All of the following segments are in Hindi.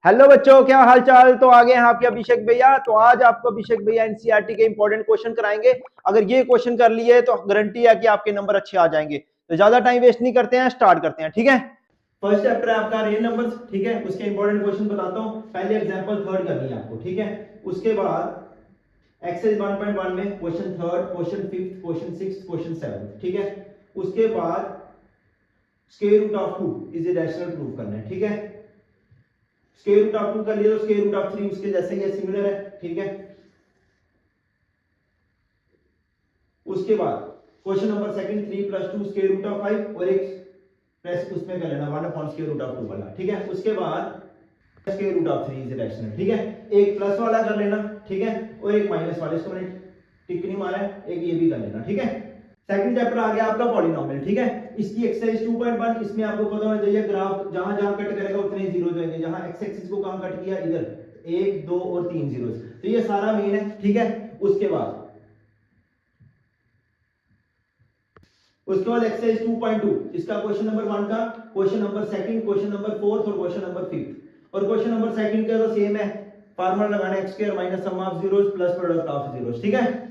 हेलो बच्चों, क्या हाल चाल। तो आगे हैं आपके अभिषेक भैया। तो आज आपको अभिषेक भैया एनसीईआरटी के इंपॉर्टेंट क्वेश्चन कराएंगे। अगर ये क्वेश्चन कर लिए तो गारंटी है कि आपके नंबर अच्छे आ जाएंगे। तो ज्यादा टाइम वेस्ट नहीं करते हैं, स्टार्ट करते हैं। ठीक है, फर्स्ट चैप्टर है आपका रियल नंबर्स। ठीक है, उसके इंपॉर्टेंट क्वेश्चन बताता हूं। पहले एग्जांपल थर्ड करनी है आपको। ठीक है, उसके बाद एक्सरसाइज 1.1 में question third, question fifth, question sixth, question seventh. ठीक है, उसके बाद square root of 2 is irrational prove करना है। ठीक है, स्क्वायर रूट ऑफ 2 कर लिया तो स्क्वायर रूट ऑफ 3 उसके जैसे ही सिमिलर है। ठीक है, उसके बाद question number second 3 + 2 square root of 5 और एक प्लस उसमें कर लेना 1 अपॉन स्क्वायर रूट ऑफ 2 वाला। ठीक है, उसके बाद square root of 3 is rational. ठीक है, एक प्लस वाला कर लेना। ठीक है, और एक माइनस वाले, इसको मैंने टिक नहीं मारा है, एक ये भी कर लेना। ठीक है, सेकंड चैप्टर आ गया आपका पॉलिनोमियल। ठीक है, इसकी एक्सरसाइज 2.1। इसमें आपको पता होना चाहिए ग्राफ जहां जहां कट करेगा उतने जीरो जाएंगे। जहां एक्स एक्सिस को कहां कट किया, इधर 1 2 और 3 जीरो। तो ये सारा मेन है। ठीक है, उसके बाद एक्सरसाइज 2.2 इसका क्वेश्चन नंबर 1 का, question number second, question number fourth और क्वेश्चन नंबर फिफ्थ। और क्वेश्चन नंबर सेकंड का तो सेम है, फार्मूला लगाना x square minus sum of zeros plus product of zeros. ठीक है,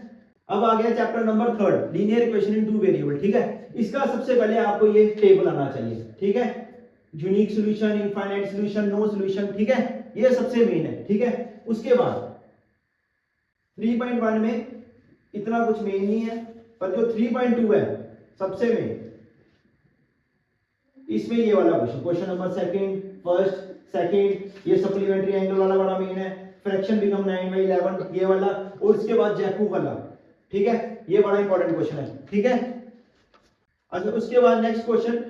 अब आ गया chapter number third, linear equation in two variable. ठीक है, इसका सबसे पहले आपको ये टेबल आना चाहिए। ठीक है, unique solution, infinite solution, no solution. ठीक है, ये सबसे मेन है। ठीक है, उसके बाद 3.1 में इतना कुछ मेन नहीं है, पर जो 3.2 है सबसे मेन, इसमें ये वाला question, question number second, first, second, ये सप्लीमेंट्री एंगल वाला बड़ा मेन है। फ्रैक्शन बिकम 9/11 ये वाला, और इसके बाद जैकब वाला। ठीक है, ये बड़ा इंपॉर्टेंट क्वेश्चन है। ठीक है, अच्छा उसके बाद नेक्स्ट क्वेश्चन,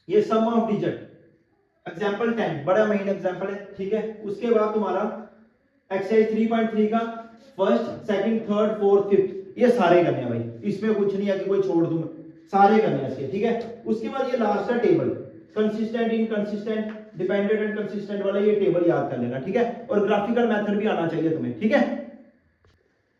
ये सम ऑफ डिजिट, एग्जांपल 10 बड़ा मेन एग्जांपल है। ठीक है, उसके बाद तुम्हारा एक्सरसाइज 3.3 का first, second, third, fourth, fifth, ये सारे करने हैं भाई। इसमें कुछ नहीं है कि कोई छोड़ दूं, सारे करने हैं इसके। ठीक है, उसके बाद ये लास्ट का table, consistent, inconsistent, dependent and consistent वाला, ये टेबल याद कर लेना। ठीक है, और ग्राफिकल मेथड भी आना चाहिए तुम्हें। ठीक है,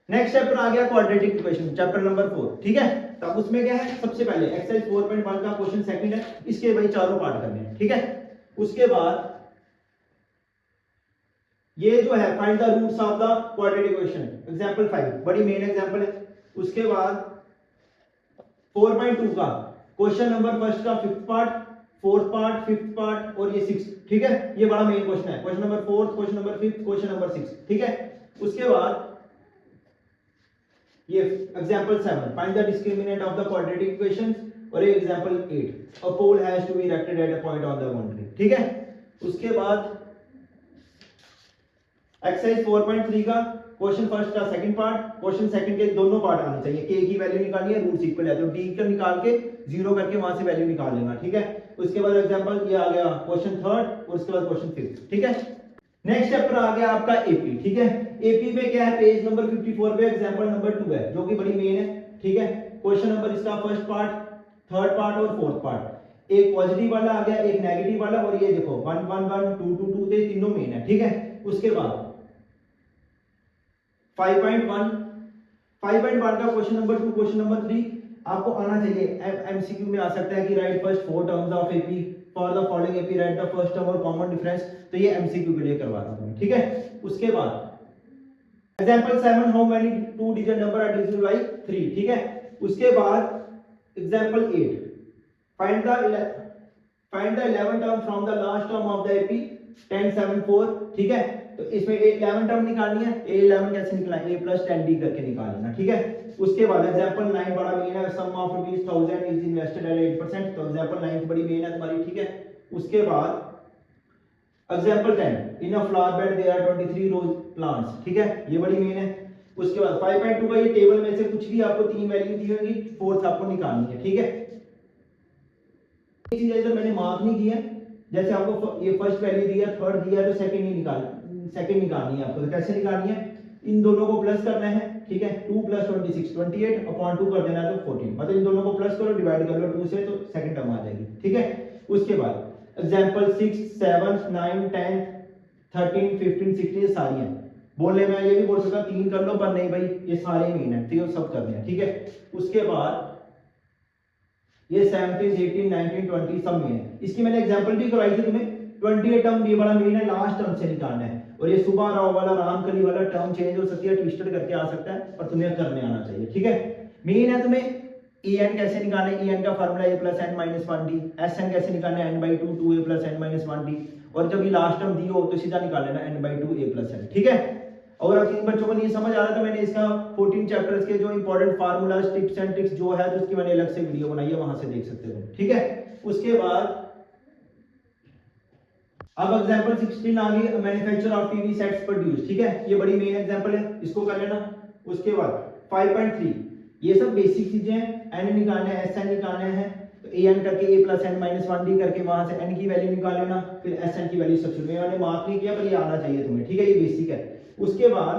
नेक्स्ट चैप्टर आ गया क्वाड्रेटिक इक्वेशन, चैप्टर नंबर 4। ठीक है, तब उसमें क्या है, सबसे पहले एक्सरसाइज 4.1 का क्वेश्चन सेकंड है, इसके भाई चारों पार्ट करने हैं। ठीक है, उसके बाद ये जो है find the roots of the quadratic equation, example 5 बड़ी मेन एग्जांपल है। उसके बाद 4.2 का क्वेश्चन नंबर फर्स्ट का fifth part, fourth part, fifth part और ये सिक्स्थ। ठीक है, ये बड़ा मेन क्वेश्चन है, question number fourth, question number fifth, question number sixth. ठीक है, उसके बाद ये example 7 find the discriminant of the quadratic equation, और ये example 8 a pole has to be erected at a point on the boundary. ठीक है, उसके बाद एक्सरसाइज 4.3 का क्वेश्चन फर्स्ट का सेकंड पार्ट, क्वेश्चन सेकंड के दोनों पार्ट आने चाहिए। के की वैल्यू निकालनी है, रूट्स इक्वल है तो डी का निकाल के जीरो करके वहां से वैल्यू निकाल लेना। ठीक है, उसके बाद एग्जांपल ये आ गया क्वेश्चन थर्ड, और उसके बाद क्वेश्चन फिफ्थ। ठीक है, नेक्स्ट चैप्टर आ गया आपका एपी। ठीक है, एपी में क्या है, पेज नंबर 54 पे एग्जांपल नंबर 2 है, जो कि बड़ी मेन है। ठीक है, क्वेश्चन नंबर इसका फर्स्ट पार्ट, थर्ड पार्ट और फोर्थ पार्ट, एक पॉजिटिव वाला आ गया, एक नेगेटिव वाला, और ये देखो 1 1 1 2 2 2 ते तीनों मेन है। ठीक है, उसके बाद 5.1 का क्वेश्चन नंबर 2, क्वेश्चन नंबर 3 आपको आना चाहिए। एमसीक्यू में आ सकता है कि right first 4 terms of AP for the following AP, right the first term और कॉमन डिफरेंस। तो ये एमसीक्यू के लिए करवा रहा हूं। ठीक है, उसके बाद example 7 how many two digit number are divisible by 3। ठीक है, उसके बाद example 8 find the 11 term from the last term of the AP 10 7 4। ठीक है, तो इसमें 11 टर्म निकालनी है, a11 कैसे निकालेंगे, a + 10d करके निकाल लेना। ठीक है, उसके बाद एग्जांपल 9 बड़ा मेन है, सम ऑफ ₹1000 इज इन्वेस्टेड एट 8%, तो एग्जांपल 9 बड़ी मेन है तुम्हारी। ठीक है, उसके बाद example 10 in a flower bed there are 23 rose plants. ठीक है, ये बड़ी मेन है। उसके बाद 5.2 का ये टेबल में से कुछ भी आपको तीन वैल्यू दी होगी, फोर्थ आपको निकालनी है। ठीक है, चीज इधर मैंने मार्क नहीं किया, जैसे आपको ये फर्स्ट वैल्यू दिया, थर्ड दिया, तो सेकंड निकालनी है आपको। तो कैसे निकालनी है, इन दोनों को प्लस करना है। ठीक है, 2 + 26 28 अपॉन 2 कर देना है तो 14, मतलब इन दोनों को प्लस करो, डिवाइड कर लो 2 से, तो सेकंड टर्म आ जाएगी। ठीक है, उसके बाद एग्जांपल 6 7 9 10 13 15 16 ये सारी हैं। बोलने में ये भी बोल सकता 3 कर लो, पर नहीं भाई ये सारे मेन है, तो सब करने हैं। ठीक है, उसके बाद ये 17 18 19 20 सब में है। इसकी मैंने एग्जांपल भी करवाई थी तुम्हें, 28 टर्म ये बड़ा मेन है, लास्ट टर्म से निकालना है। और ये सुबह राव वाला रामकली वाला टर्म चेंज हो सकती है, ट्विस्टेड करके आ सकता है, पर तुम्हें करने आना चाहिए, ठीक है। मेन है तुम्हें en कैसे निकालना है, en का formula a plus n minus 1d, sn कैसे निकालना है n/2 2a plus n minus 1d, और जब ये लास्ट टर्म दी हो तो सीधा निकाल लेना n/2 a प्लस n, ठीक है। और अगर इन बच्चों को नहीं समझ आ रहा तो मैंने इसका 14 चैप्टर्स के जो important formulas tips and tricks जो है तो उसकी मैंने अलग से वीडियो बनाई है, वहां से देख सकते हो, ठीक है। उसके बाद अब एग्जांपल 16 आ गई, manufacture of TV sets produce, ठीक है, ये बड़ी मेन एग्जांपल है, इसको कर लेना। उसके बाद 5.3 ये सब बेसिक चीजें हैं, n निकालना है, sn निकालना है, तो an करके a plus n minus 1d करके वहां से n की वैल्यू निकाल लेना, फिर sn की वैल्यू सब्स्टिट्यूट में, मैंने मार्क नहीं किया पर ये आना चाहिए तुम्हें, ठीक है, ये बेसिक है। उसके बाद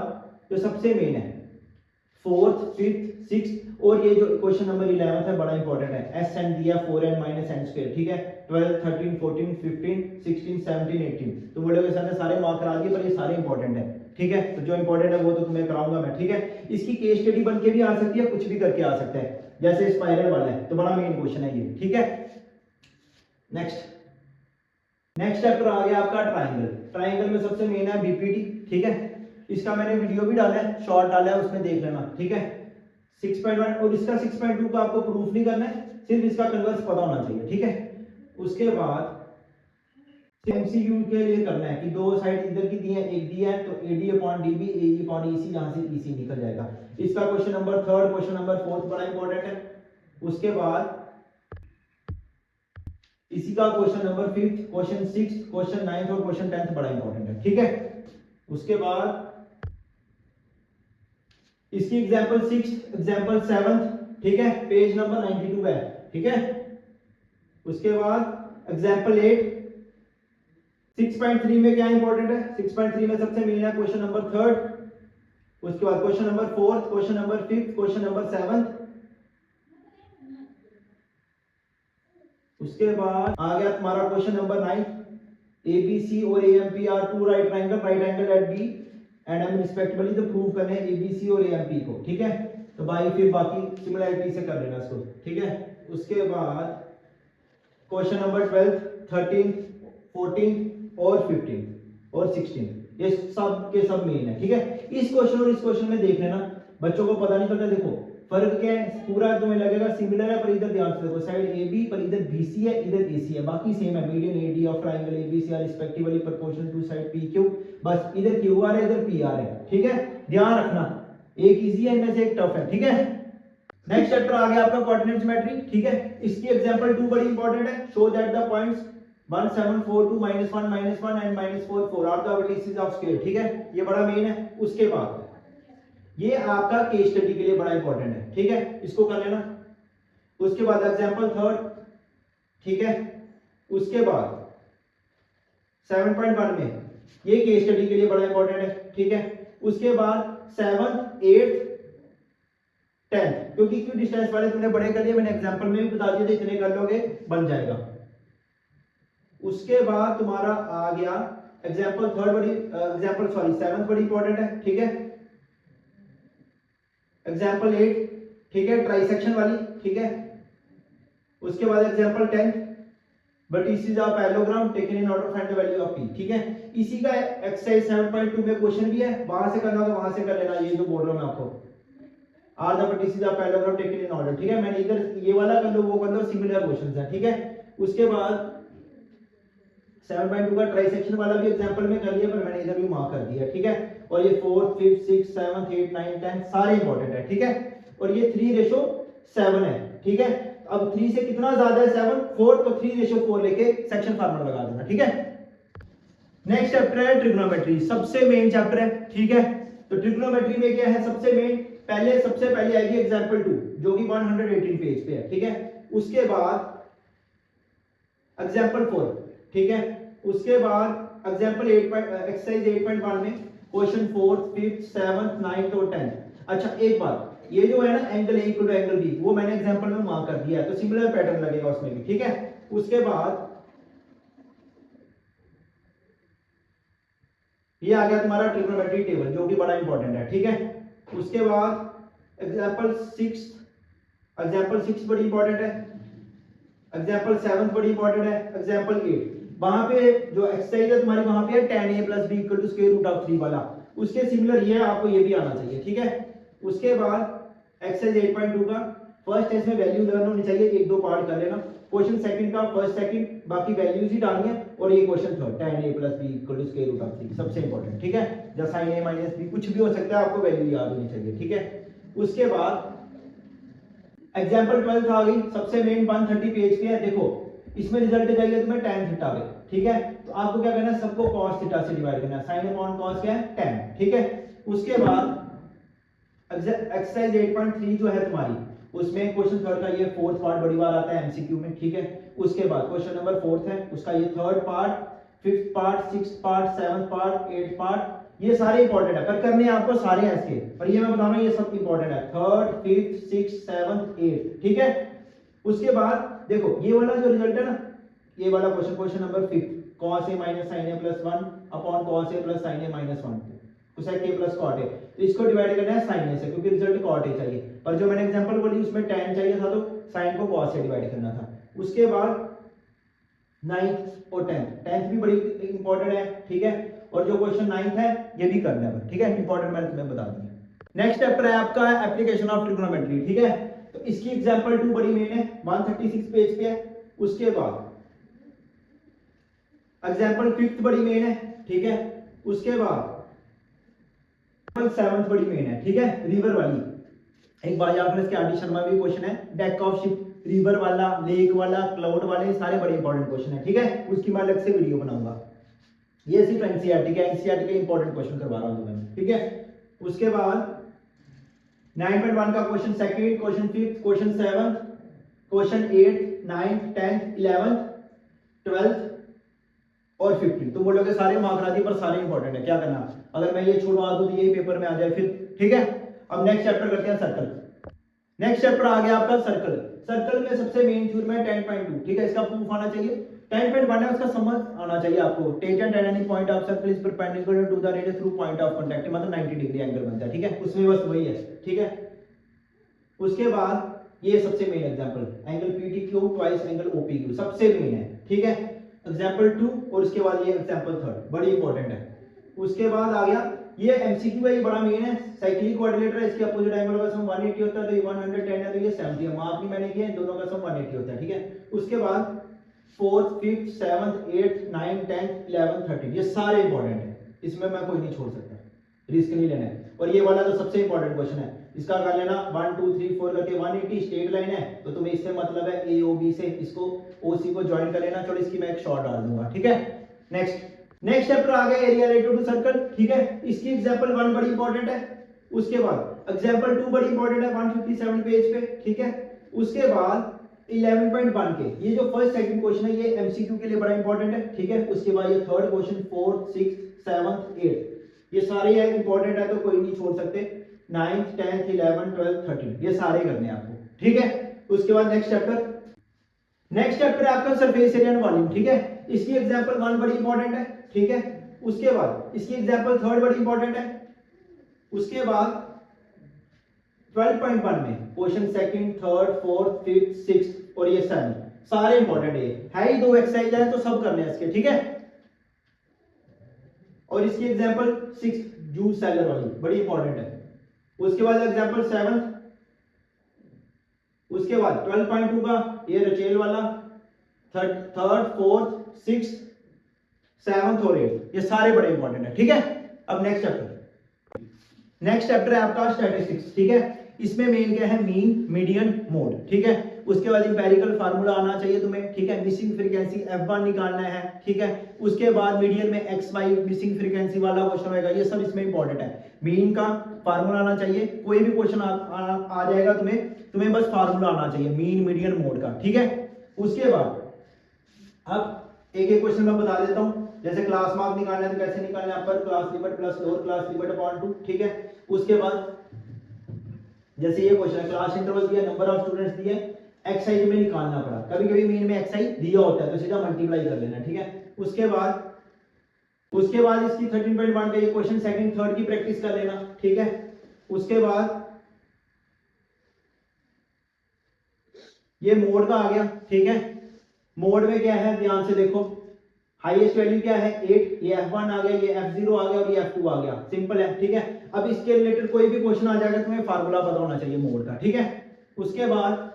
जो सबसे मेन है 4th 5th 6th, और ये जो क्वेश्चन नंबर 11 है बड़ा इंपॉर्टेंट है, sn दिया 4n माइनस n स्क्वायर, ठीक है, 12 13 14 15 16 17 18, तो बोलोगे सर ने सारे मार्क करा दिए, पर ये सारे इंपॉर्टेंट है, ठीक है, तो जो इंपॉर्टेंट है वो तो तुम्हें कराऊंगा मैं, ठीक है। इसकी केस स्टडी बन के भी आ सकती है, कुछ भी करके आ सकता है, जैसे स्पाइरल वाला है, तो बड़ा मेन क्वेश्चन है ये, ठीक है। नेक्स्ट चैप्टर आ गया आपका ट्रायंगल। ट्रायंगल में सबसे मेन है बीपीटी, ठीक है, इसका मैंने वीडियो भी डाला है, शॉर्ट डाला है, उसमें देख लेना, ठीक है। 6.1 और इसका 6.2 का आपको प्रूफ नहीं करना है, सिर्फ इसका कन्वर्स पता होना चाहिए, ठीक है। उसके बाद एमसीक्यू के लिए करना है कि दो साइड इधर की दी है, एक दी है तो AD upon DB AE upon EC, यहां से EC निकल जाएगा। इसका question number 3rd, question number 4th बड़ा इंपॉर्टेंट है। उसके बाद इसी का question number 5th, question 6th, question 9th और क्वेश्चन 10th बड़ा इंपॉर्टेंट है, ठीक है। उसके बाद इसकी एग्जांपल 6th, एग्जांपल 7th, ठीक है, पेज नंबर 92 है, ठीक है। उसके बाद एग्जांपल 8 6.3 में क्या इंपॉर्टेंट है, 6.3 में सबसे मेन है क्वेश्चन नंबर 3rd, उसके बाद question number 4th, question number 5th, question number 7th। उसके बाद आ गया तुम्हारा क्वेश्चन नंबर 9, ABC और AMP are two right angle at B and M respectively, तो प्रूव करने हैं ABC और AMP को, ठीक है, तो भाई फिर बाकी सिमिलरिटी से कर लेना इसको, ठीक है। उसके बाद क्वेश्चन नंबर 12, 13, 14 और 15 और 16, ये सब के सब मेन है, ठीक है। इस क्वेश्चन और इस क्वेश्चन में देख लेना, बच्चों को पता नहीं चलता, देखो फर्क क्या है, पूरा तुम्हें लगेगा सिमिलर है, पर इधर ध्यान से देखो, साइड AB पर इधर BC है, इधर AC है, बाकी सेम है, median AD of triangle ABC are respectively proportional to side PQ, बस इधर QR है, इधर PR है, ठीक है, ध्यान रखना, एक इजी है इनमें से एक टफ है, ठीक है। नेक्स्ट चैप्टर आ गया आपका कोऑर्डिनेट ज्योमेट्री, ठीक है, इसकी एग्जांपल 2 बड़ी इंपॉर्टेंट है, show that the points 1 7 4 2 -1 -1 and -4 4 are the vertices of square, ठीक है, ये बड़ा मेन है। उसके बाद ये आपका केस स्टडी के लिए बड़ा इंपॉर्टेंट है, ठीक है, इसको कर लेना। उसके बाद एग्जांपल 3rd, ठीक है। उसके बाद 7.1 में ये केस स्टडी के लिए बड़ा इंपॉर्टेंट है, ठीक है। उसके बाद 7th 8th 10th, क्योंकि क्यों डिस्टेंस वाले तुमने बड़े कर लिए, मैंने एग्जांपल में भी बता दिया था, इतने कर लोगे बन जाएगा। उसके बाद तुम्हारा आ गया एग्जांपल 7th बड़ी इंपॉर्टेंट है, ठीक है। एग्जांपल 8, ठीक है, ट्राइसेक्शन वाली, ठीक है। उसके बाद example 10 vertices of parallelogram taken in order find the value of p, ठीक है। इसी का एक्सरसाइज 7.2 में क्वेश्चन भी है, वहां से करना तो वहां से कर लेना, ये जो बोल रहा हूं मैं आपको, are the vertices of parallelogram taken in order, ठीक है, मैंने इधर ये वाला कर लो वो कर लो, सिमिलर क्वेश्चंस हैं, ठीक है। उसके बाद 7.2 का ट्राइसेक्शन वाला भी एग्जांपल में कर लिया, पर मैंने इधर भी मार्क कर दिया, ठीक है। और ये 4th 5th 6th 7th 8th 9th 10th सारे इंपॉर्टेंट है, ठीक है। और ये 3:7 है, ठीक है। अब 3 से कितना ज्यादा है 7 4, तो 3:4 लेके सेक्शन फार्मूला लगा देना, ठीक है। नेक्स्ट चैप्टर है ट्रिग्नोमेट्री, सबसे मेन चैप्टर है, ठीक है। तो ट्रिग्नोमेट्री में क्या है सबसे मेन, सबसे पहले आएगी एग्जांपल 2 जो कि 118 पेज पे है, ठीक है। उसके बाद एग्जांपल 4, ठीक है। उसके बाद एग्जांपल 8 एक्सरसाइज 8.1 में question 4th 5th 7th 9th और 10th। अच्छा एक बात, ये जो है ना angle A equal to angle B, वो मैंने एग्जांपल में मार्क कर दिया है, तो सिमिलर पैटर्न लगेगा उसमें भी, ठीक है। उसके बाद ये आ गया तुम्हारा ट्रिग्नोमेट्री टेबल जो कि बड़ा इंपॉर्टेंट है, ठीक है। उसके बाद एग्जांपल 6 बड़ी इंपॉर्टेंट है, एग्जांपल 7 बड़ी इंपॉर्टेंट है, एग्जांपल 8 वहां पे जो एक्सरसाइज है तुम्हारी वहां पे है tan a plus b equal to square root of 3 वाला, उसके सिमिलर ये है, आपको ये भी आना चाहिए, ठीक है। उसके बाद एक्सरसाइज 8.2 का फर्स्ट टेस्ट में वैल्यू लर्न होनी चाहिए, एक दो पार्ट कर लेना। क्वेश्चन सेकंड का फर्स्ट सेकंड बाकी वैल्यूज ही डालनी है, और ये question third tan a plus b equal to square root of 3 सबसे इंपॉर्टेंट, ठीक है। जैसा sin a माइनस b कुछ भी हो सकता है, आपको वैल्यू याद होनी चाहिए, ठीक है। उसके बाद एग्जांपल 12 आ गई, सबसे मेन 130 पेज पे है, देखो इसमें रिजल्ट चाहिए तुम्हें tan थीटा पे, ठीक है। तो आपको क्या करना है, सबको cos थीटा से डिवाइड करना है, sin अपॉन cos क्या है tan, ठीक है। उसके बाद एक्सरसाइज 8.3 जो है तुम्हारी, उसमें क्वेश्चन थर्ड का ये फोर्थ पार्ट बड़ी बार आता है एमसीक्यू में, ठीक है। उसके बाद क्वेश्चन नंबर फोर्थ है, उसका ये third part, fifth part, sixth part, seventh part, eighth part, ये सारे इंपॉर्टेंट है, पर करने आपको सारे हैं इसके, पर ये मैं बता रहा हूं ये सब इंपॉर्टेंट है, third, fifth, sixth, seventh, eighth, ठीक है। उसके बाद देखो ये वाला जो रिजल्ट है ना, ये वाला question, question number fifth, cos a minus sin a plus 1 upon cos a plus sin a minus 1 cosec a plus cot a, तो इसको डिवाइड करना है sin a से, क्योंकि रिजल्ट cot a चाहिए, पर जो मैंने एग्जांपल बोली उसमें tan चाहिए था, तो sin को cos से डिवाइड करना था। उसके बाद 9th और 10th भी बड़ी इंपॉर्टेंट है, ठीक है। और जो क्वेश्चन 9th है ये भी करना है, ठीक है, इंपॉर्टेंट मैंने तुम्हें बता दिया। नेक्स्ट चैप्टर है आपका एप्लीकेशन ऑफ ट्रिग्नोमेट्री, ठीक है। तो इसकी एग्जांपल 2 बड़ी मेन है, 136 पेज पे है। उसके बाद एग्जांपल 5th बड़ी मेन है, ठीक है। उसके बाद 7th बड़ी मेन है, ठीक है, रिवर वाली। एक बार याद रखना, इसके आर डी शर्मा भी क्वेश्चन है, डेक ऑफ शिप, रिवर वाला, लेक वाला, क्लाउड वाले, सारे बड़े इंपॉर्टेंट क्वेश्चन है, ठीक है। उसकी मैं अलग से वीडियो बनाऊंगा, ये सिर्फ एनसीईआरटी के इंपॉर्टेंट क्वेश्चन करवा रहा हूं मैं, ठीक है। उसके बाद 9.1 का question second, question 5th, question 7th, question 8th, 9th, 10th, 11th, 12th और 15, तुम बोलोगे सारे मार्क आ दिए, पर सारे इंपॉर्टेंट है, क्या करना, अगर मैं ये छुड़वा दूं तो यही पेपर में आ जाए फिर, ठीक है। अब नेक्स्ट चैप्टर करते हैं सर्कल। नेक्स्ट चैप्टर आ गया आपका सर्कल। सर्कल में सबसे मेन थ्योरम है 10.2, ठीक है, इसका प्रूफ आना चाहिए। 10.1 है, उसका समझ आना चाहिए आपको, tangent at any point of circle is perpendicular to the radius through point of contact, मतलब 90 डिग्री एंगल बनता है, ठीक है, उसमें बस वही है, ठीक है। उसके बाद ये सबसे main example, angle PTQ twice angle OPQ, सबसे मेन है, ठीक है, एग्जांपल 2, और उसके बाद ये एग्जांपल 3 बड़ी इंपॉर्टेंट है। उसके बाद आ गया ये MCQ है, ये बड़ा मेन है, साइक्लिक कोऑर्डिनेटर है, इसके अपोजिट एंगल का सम 180 होता है, तो ये 110 है, तो ये 70 है, मार्क नहीं मैंने किया, इन दोनों का सम 180 होता है, ठीक है। उसके बाद 4th, 5th, 7th, 8th, 9th, 10th, 11th, 13, ये सारे इंपॉर्टेंट है, इसमें मैं कोई नहीं छोड़ सकता, रिस्क नहीं लेना है। और ये वाला तो सबसे इंपॉर्टेंट क्वेश्चन है, इसका कर लेना 1 2 3 4 करके 180 स्ट्रेट लाइन है, तो तुम्हें इससे मतलब है AOB से इसको OC को ज्वाइन कर लेना। चलो इसकी मैं एक शॉर्ट डाल दूंगा, ठीक है। नेक्स्ट चैप्टर आ गया एरिया रिलेटेड टू सर्कल, ठीक है, इसकी एग्जांपल 1 बड़ी इंपॉर्टेंट है। उसके बाद एग्जांपल 2 बड़ी इंपॉर्टेंट है 157 पेज पे, ठीक है। उसके बाद 11.1 के ये जो फर्स्ट सेकंड क्वेश्चन है ये MCQ के लिए बड़ा इंपॉर्टेंट है, ठीक है। उसके बाद ये third question, 4th, 6th, 7th, 8th, ये सारे इंपॉर्टेंट है, तो कोई नहीं छोड़ सकते। 9th, 10th, 11th, 12th, 13, ये सारे करने हैं आपको, ठीक है। उसके बाद नेक्स्ट चैप्टर है आपका सरफेस एरिया एंड वॉल्यूम, ठीक है, इसकी एग्जांपल 1 बड़ी इंपॉर्टेंट है, ठीक है। उसके बाद इसकी एग्जांपल 3 बड़ी इंपॉर्टेंट है। उसके बाद 12.1 में question second, third, fourth, fifth, sixth और ये 7 सारे इंपॉर्टेंट है ही, 2 एक्सरसाइज है तो सब करने हैं इसके, ठीक है। और इसकी एग्जांपल 6 जूल सेलर वाली बड़ी इंपॉर्टेंट है। उसके बाद एग्जांपल 7, उसके बाद 12.2 का ये रचेल वाला, थर्ड, फोर्थ, सिक्स्थ, 7th और 8th, ये सारे बड़े इंपॉर्टेंट है, ठीक है। अब नेक्स्ट चैप्टर है आपका स्टैटिस्टिक्स, ठीक है। इसमें मेन क्या है, मीन, मीडियन, मोड, ठीक है। उसके बाद इंपेरिकल फार्मूला आना चाहिए तुम्हें, ठीक है, मिसिंग फ्रीक्वेंसी F1 निकालना है, ठीक है। उसके बाद मीडियन में XY मिसिंग फ्रीक्वेंसी वाला क्वेश्चन होगा, ये सब इसमें इंपॉर्टेंट है। मीन का फार्मूला आना चाहिए, कोई भी क्वेश्चन आ जाएगा तुम्हें बस फार्मूला आना चाहिए मीन, मीडियन, मोड का, ठीक है। उसके बाद अब एक क्वेश्चन मैं बता देता हूं, जैसे क्लास मार्क निकालना है तो कैसे निकालना है, upper class limit plus lower class limit upon 2, ठीक है। उसके बाद जैसे ये क्वेश्चन है, क्लास इंटरवल दिया, नंबर ऑफ स्टूडेंट्स दिए, एक्सआई में निकालना पड़ा, कभी कभी मीन में एक्सआई दिया होता है तो सीधा मल्टीप्लाई कर लेना, ठीक है। उसके बाद इसकी 13.1 का ये क्वेश्चन सेकंड थर्ड की प्रैक्टिस कर लेना, ठीक है। उसके बाद ये मोड का आ गया, ठीक है। मोड में क्या है, ध्यान से देखो, हाईएस्ट वैल्यू क्या है 8, ये F1 आ गया, ये F0 आ गया और ये F2 आ गया, सिंपल है, ठीक है। अब इसके रिलेटेड कोई भी क्वेश्चन आ जाएगा तुम्हें फार्मूला पता होना चाहिए मोड का, ठीक है। उसके बाद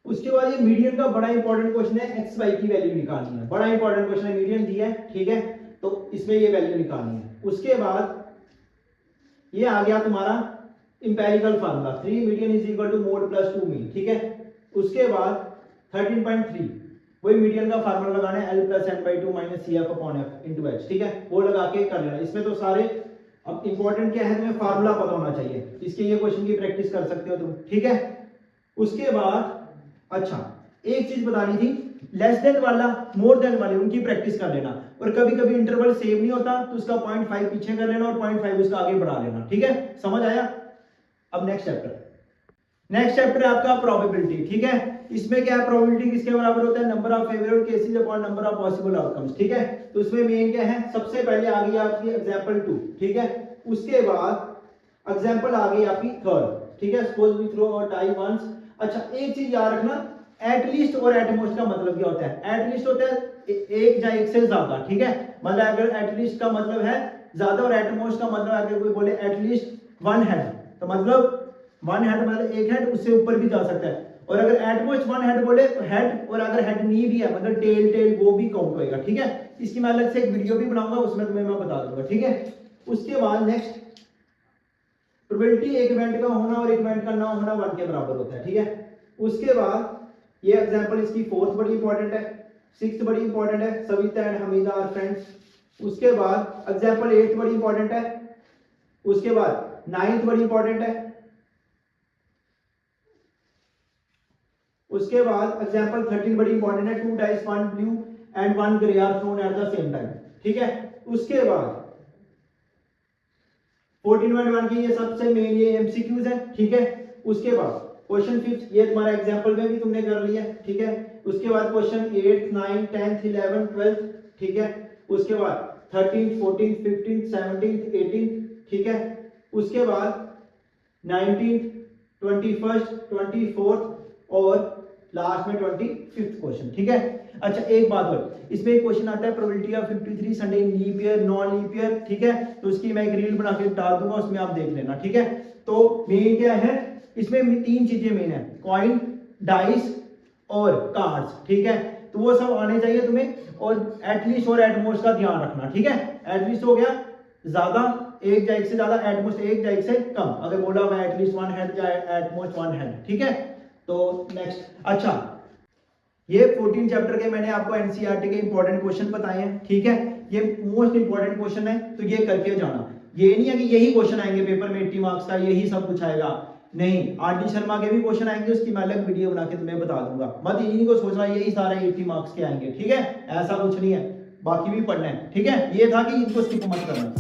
ये मीडियन का बड़ा इंपॉर्टेंट क्वेश्चन है, एक्स वाई की वैल्यू निकालनी है, बड़ा इंपॉर्टेंट क्वेश्चन है, मीडियन दिया है, ठीक है, तो इसमें ये वैल्यू निकालनी है। उसके बाद ये आ गया तुम्हारा empirical formula 3 median is equal to mode plus 2 mean, ठीक है। उसके बाद 13.3 वही मीडियन का फार्मूला लगाना है, L plus n by 2 minus c f upon f into h, ठीक है, वो लगा के कर लेना। इसमें तो सारे अब इंपॉर्टेंट क्या है, तुम्हें फार्मूला पता होना चाहिए, इसके ये क्वेश्चन की प्रैक्टिस कर सकते हो तुम, ठीक है। उसके बाद अच्छा एक चीज बतानी थी, लेस देन वाला मोर देन वाले उनकी प्रैक्टिस कर लेना, और कभी कभी इंटरवल सेम नहीं होता तो उसका 0.5 पीछे कर लेना और 0.5 उसका आगे बढ़ा लेना, ठीक है, समझ आया। अब नेक्स्ट चैप्टर है आपका प्रोबेबिलिटी, ठीक है। इसमें क्या है, प्रोबेबिलिटी किसके बराबर होता है, number of favourable cases upon number of possible outcomes, ठीक है। तो इसमें मेन क्या है, सबसे पहले आ गई आपकी एग्जांपल 2, ठीक है। उसके बाद एग्जांपल आ गई आपकी थर्ड, ठीक है, सपोज वी थ्रो और टाई वंस। अच्छा एक चीज याद रखना, एटलीस्ट और एटमोस्ट का मतलब क्या होता है, एटलीस्ट होता है एक या एक से ज्यादा, ठीक है। मतलब अगर एटलीस्ट का मतलब है ज्यादा और एटमोस्ट का मतलब अगर कोई बोले एटलीस्ट 1 हेड, तो मतलब 1 हेड मतलब एक हेड, उससे ऊपर भी जा सकता है। और अगर एटमोस्ट 1 हेड बोले तो हेड, और अगर हेड नहीं भी है मतलब टेल वो भी काउंट होएगा, ठीक है। इसकी मैं अलग से एक वीडियो भी बनाऊंगा, उसमें तुम्हें मैं बता दूंगा, ठीक है। उसके बाद नेक्स्ट प्रोबेबिलिटी एक इवेंट का होना और एक इवेंट का ना होना 1 के बराबर होता है, ठीक है। उसके बाद ये एग्जांपल इसकी 4th बड़ी इंपॉर्टेंट है, 6th बड़ी इंपॉर्टेंट है, Savita and Hamida are friends. उसके बाद एग्जांपल 8th बड़ी इंपॉर्टेंट है। उसके बाद 9th बड़ी इंपॉर्टेंट है। उसके बाद एग्जांपल 13 बड़ी इंपॉर्टेंट है, 2 dice 1 blue and 1 grey are thrown at the same time, ठीक है। उसके बाद 14.1 की ये सबसे मेन ये एमसीक्यूज है, ठीक है। उसके बाद क्वेश्चन 5th ये तुम्हारा एग्जांपल में भी तुमने कर लिया, ठीक है। उसके बाद question 8th 9th 10th 11th 12th, ठीक है। उसके बाद 13th 14th 15th 17th 18th, ठीक है। उसके बाद 19th 21st 24th और लास्ट में 25th क्वेश्चन, ठीक है। अच्छा एक बात और, इसमें एक क्वेश्चन आता है probability of 53 Sunday in leap year non leap year, ठीक है। तो उसकी मैं एक रील बना के डाल दूंगा, उसमें आप देख लेना, ठीक है। तो मेन क्या है, इसमें 3 चीजें मेन है, कॉइन, डाइस और कार्ड्स, ठीक है। तो वो सब आने चाहिए तुम्हें, और एटलीस्ट और एटमोस्ट का ध्यान रखना, ठीक है। एटलीस्ट हो गया ज्यादा, एक या एक से ज्यादा, एटमोस्ट एक या एक से कम, अगर बोला हुआ एटलीस्ट 1 हेड या एटमोस्ट 1 हेड, ठीक है। तो नेक्स्ट अच्छा ये 14 चैप्टर के मैंने आपको एनसीईआरटी के इंपॉर्टेंट क्वेश्चन बताए हैं, ठीक है। ये मोस्ट इंपॉर्टेंट क्वेश्चन है, तो ये करके जाना। ये नहीं है कि यही क्वेश्चन आएंगे पेपर में 80 मार्क्स का, यही सब कुछ आएगा, नहीं। आरडी शर्मा के भी क्वेश्चन आएंगे, उसकी मैं अलग वीडियो बना के तुम्हें बता दूंगा। मत इन्हीं को सोचना यही सारे 80 मार्क्स के आएंगे, ठीक है, ऐसा कुछ नहीं है, बाकी भी पढ़ना है, ठीक है। ये था कि इनको स्किप मत करना।